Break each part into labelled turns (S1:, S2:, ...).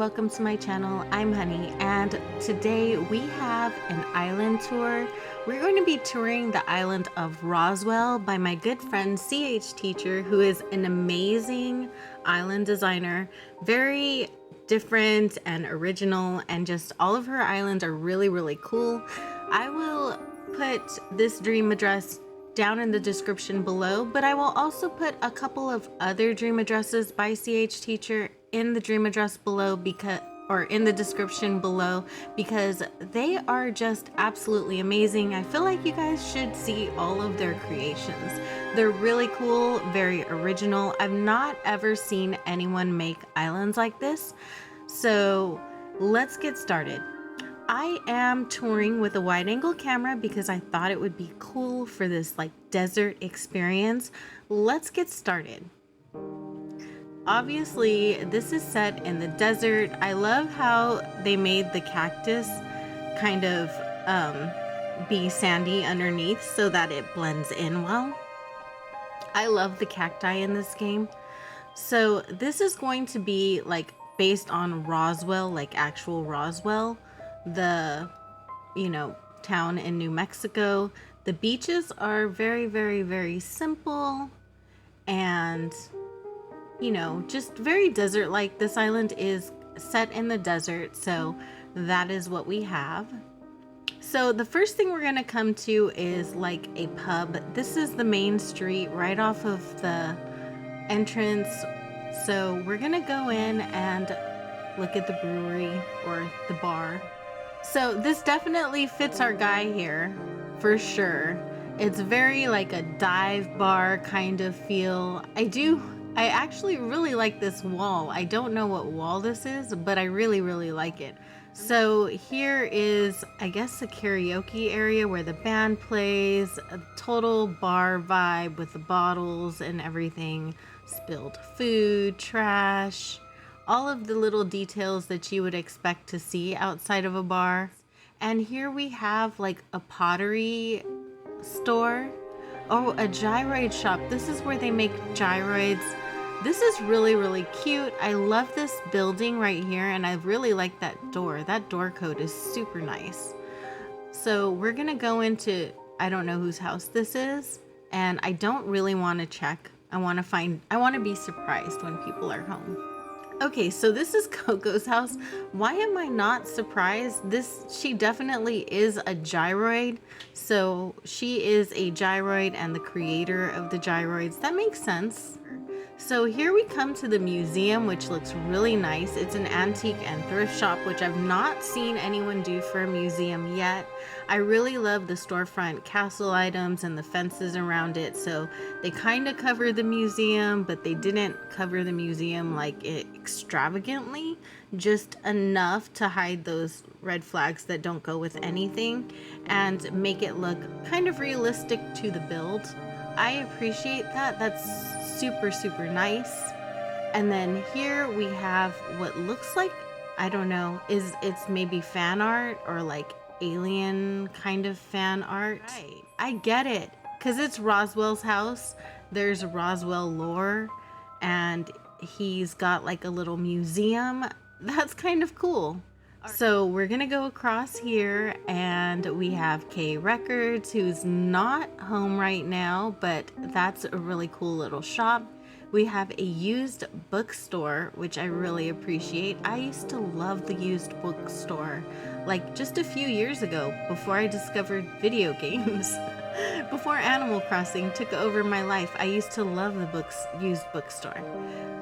S1: welcome to my channel. I'm Honey, and today we have an island tour. We're going to be touring the island of Roswell by my good friend CH Teacher, who is an amazing island designer. Very different and original, and just all of her islands are really cool. I will put this dream address down in the description below, but I will also put a couple of other dream addresses by CH Teacher in the dream address below in the description below, because they are just absolutely amazing. I feel like you guys should see all of their creations. They're really cool, very original. I've not ever seen anyone make islands like this. So let's get started. I am touring with a wide angle camera because I thought it would be cool for this like desert experience. Let's get started. Obviously, this is set in the desert. I love how they made the cactus kind of be sandy underneath so that it blends in well. I love the cacti in this game. So this is going to be like based on Roswell, like actual Roswell, the town in New Mexico. The beaches are very simple and just very desert like. This island is set in the desert, so that is what we have. So the first thing we're gonna come to is like a pub. This is the main street right off of the entrance. So we're gonna go in and look at the brewery or the bar. So this definitely fits our guy here for sure. It's very like a dive bar kind of feel. I actually really like this wall. I don't know what wall this is, but I really like it. So here is, I guess, a karaoke area where the band plays. A total bar vibe with the bottles and everything. Spilled food, trash, all of the little details that you would expect to see outside of a bar. And here we have like a pottery store. Oh, a gyroid shop. This is where they make gyroids. This is really cute. I love this building right here, and I really like that door. That door code is super nice. So we're gonna go into, I don't know whose house this is, and I don't really want to check. I want to be surprised when people are home. Okay, so this is Coco's house. Why am I not surprised? She definitely is a gyroid. So she is a gyroid and the creator of the gyroids. That makes sense. So here we come to the museum, which looks really nice. It's an antique and thrift shop, which I've not seen anyone do for a museum yet. I really love the storefront castle items and the fences around it. So they kind of cover the museum, but they didn't cover the museum like extravagantly, just enough to hide those red flags that don't go with anything and make it look kind of realistic to the build. I appreciate that. That's super nice. And then here we have what looks like, I don't know, it's maybe fan art or like alien kind of fan art. Right. I get it, because it's Roswell's house. There's Roswell lore, and he's got like a little museum. That's kind of cool. So we're gonna go across here, and we have K Records, who's not home right now, but that's a really cool little shop. We have a used bookstore, which I really appreciate. I used to love the used bookstore, like just a few years ago, before I discovered video games. Before Animal Crossing took over my life, I used to love the used bookstore.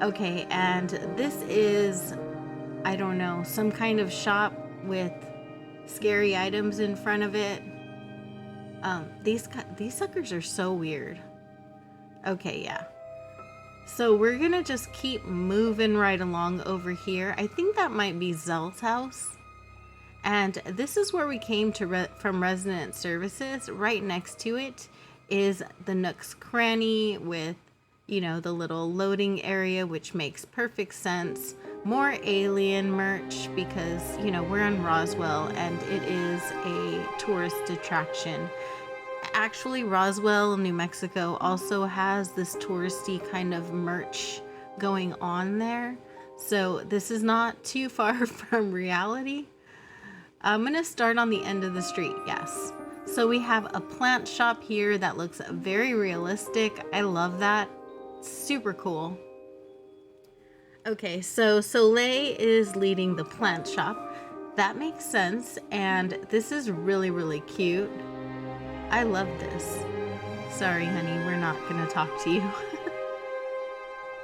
S1: Okay, and this is, I don't know, some kind of shop with scary items in front of it. These suckers are so weird. Okay, yeah. So we're gonna just keep moving right along over here. I think that might be Zell's house. And this is where we came to from Resident Services. Right next to it is the Nook's Cranny with, the little loading area, which makes perfect sense. More alien merch because, we're in Roswell and it is a tourist attraction. Actually, Roswell, New Mexico also has this touristy kind of merch going on there. So this is not too far from reality. I'm gonna start on the end of the street, yes. So we have a plant shop here that looks very realistic. I love that. Super cool. Okay, so Soleil is leading the plant shop. That makes sense, and this is really, really cute. I love this. Sorry, honey, we're not gonna talk to you.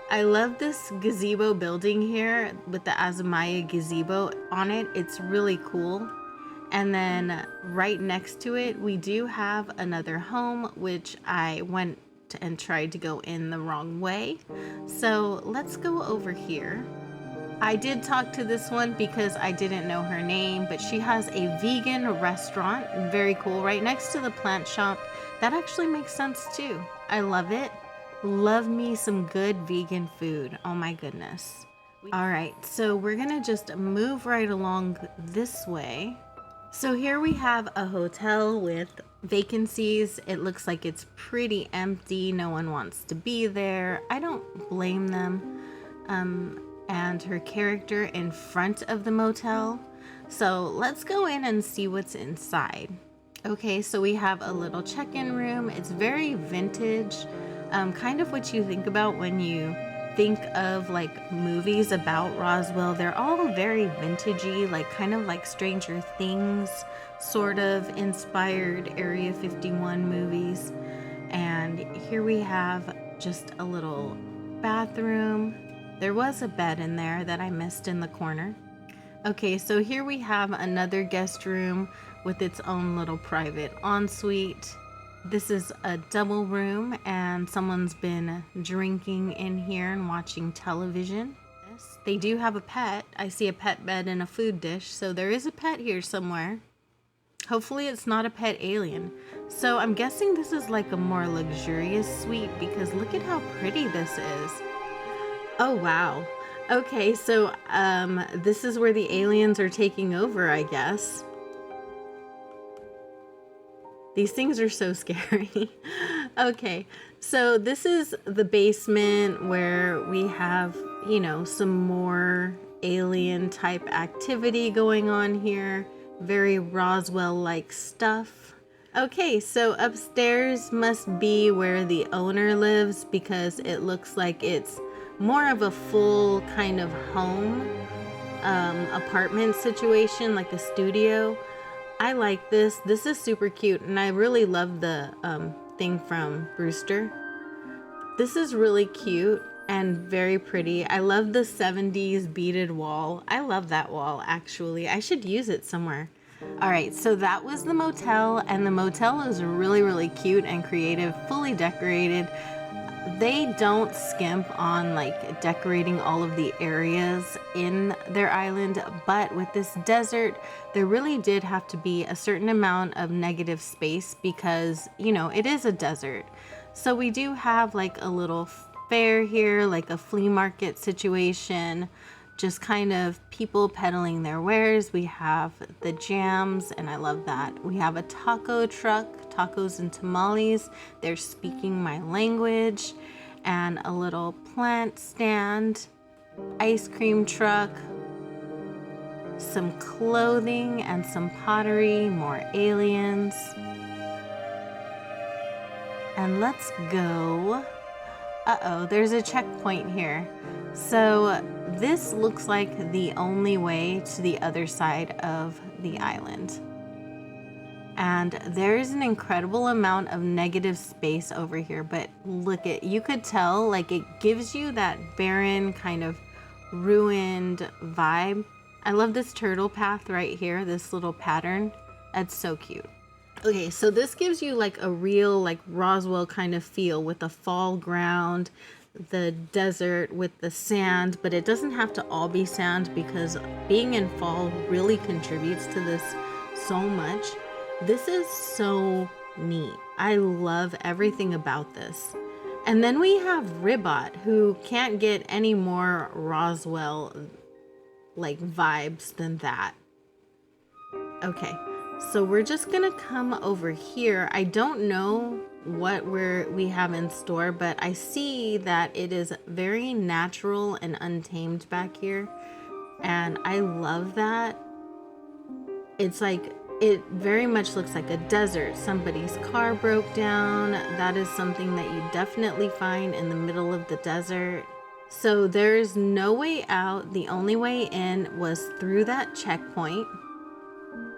S1: I love this gazebo building here with the Azamaya gazebo on it. It's really cool. And then right next to it, we do have another home, which I went and tried to go in the wrong way. So let's go over here. I did talk to this one because I didn't know her name, but she has a vegan restaurant. Very cool. Right next to the plant shop. That actually makes sense too. I love it. Love me some good vegan food. Oh my goodness. All right, so we're gonna just move right along this way. So here we have a hotel with vacancies. It looks like it's pretty empty. No one wants to be there. I don't blame them. And her character in front of the motel. So let's go in and see what's inside. Okay, so we have a little check-in room. It's very vintage, kind of what you think about when you think of like movies about Roswell. They're all very vintagey, like kind of like Stranger Things sort of inspired Area 51 movies. And here we have just a little bathroom. There was a bed in there that I missed in the corner. Okay, so here we have another guest room with its own little private ensuite. This is a double room and someone's been drinking in here and watching television. They do have a pet. I see a pet bed and a food dish, so there is a pet here somewhere. Hopefully it's not a pet alien. So I'm guessing this is like a more luxurious suite because look at how pretty this is. Oh, wow. Okay, so this is where the aliens are taking over, I guess. These things are so scary. Okay, so this is the basement where we have, you know, some more alien type activity going on here. Very Roswell-like stuff. Okay, so upstairs must be where the owner lives because it looks like it's more of a full kind of home apartment situation, like a studio. I like this. This is super cute, and I really love the thing from Brewster. This is really cute and very pretty. I love the 70s beaded wall. I love that wall, actually. I should use it somewhere. All right, so that was the motel, and the motel is really, really cute and creative, fully decorated. They don't skimp on like decorating all of the areas in their island, but with this desert, there really did have to be a certain amount of negative space because, you know, it is a desert. So we do have like a little fair here, like a flea market situation, just kind of people peddling their wares. We have the jams, and I love that. We have a taco truck, tacos and tamales. They're speaking my language. And a little plant stand, ice cream truck, some clothing and some pottery, more aliens. And let's go. Uh-oh, there's a checkpoint here. So this looks like the only way to the other side of the island. And there's an incredible amount of negative space over here, but look at, you could tell like it gives you that barren kind of ruined vibe. I love this turtle path right here, this little pattern. That's so cute. Okay, so this gives you like a real like Roswell kind of feel with the fall ground, the desert with the sand, but it doesn't have to all be sand because being in fall really contributes to this so much. This is so neat. I love everything about this. And then we have Ribot, who can't get any more Roswell like vibes than that. Okay, so we're just gonna come over here. I don't know what we have in store, but I see that it is very natural and untamed back here, and I love that. It's like, it very much looks like a desert. Somebody's car broke down. That is something that you definitely find in the middle of the desert. So there's no way out. The only way in was through that checkpoint.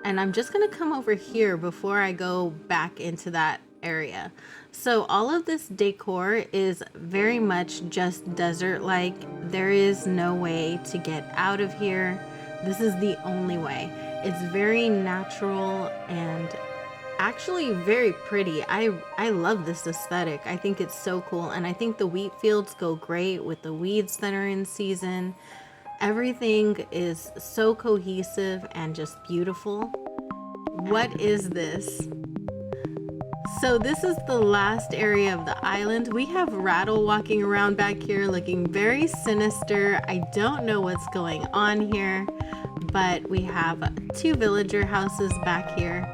S1: And I'm just gonna come over here before I go back into that area. So all of this decor is very much just desert-like. There is no way to get out of here. This is the only way. It's very natural and actually very pretty. I love this aesthetic. I think it's so cool, and I think the wheat fields go great with the weeds that are in season. Everything is so cohesive and just beautiful. What is this? So this is the last area of the island. We have Rattle walking around back here looking very sinister. I don't know what's going on here, but we have 2 villager houses back here,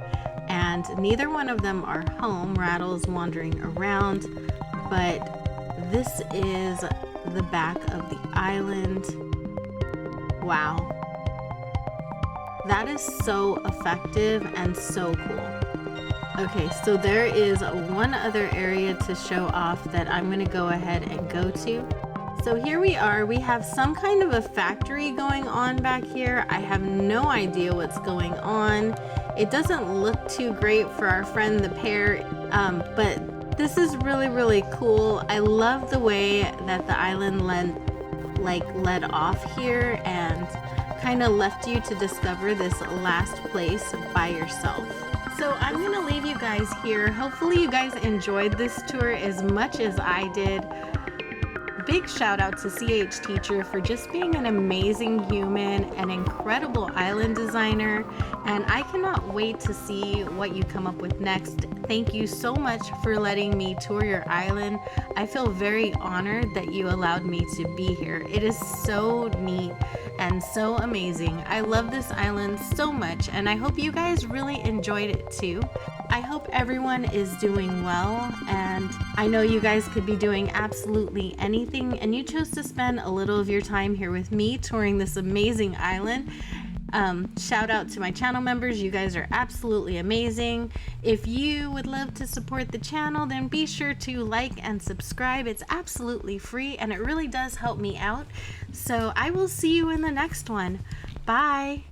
S1: and neither one of them are home. Rattle's wandering around, but this is the back of the island. Wow. That is so effective and so cool. Okay, so there is one other area to show off that I'm gonna go ahead and go to. So here we are. We have some kind of a factory going on back here. I have no idea what's going on. It doesn't look too great for our friend the pear, but this is really, really cool. I love the way that the island led off here and kind of left you to discover this last place by yourself. So I'm gonna leave you guys here. Hopefully you guys enjoyed this tour as much as I did. Big shout out to CH Teacher for just being an amazing human, an incredible island designer, and I cannot wait to see what you come up with next. Thank you so much for letting me tour your island. I feel very honored that you allowed me to be here. It is so neat and so amazing. I love this island so much, and I hope you guys really enjoyed it too. I hope everyone is doing well, and I know you guys could be doing absolutely anything, and you chose to spend a little of your time here with me touring this amazing island. Shout out to my channel members. You guys are absolutely amazing. If you would love to support the channel, then be sure to like and subscribe. It's absolutely free and it really does help me out. So I will see you in the next one. Bye.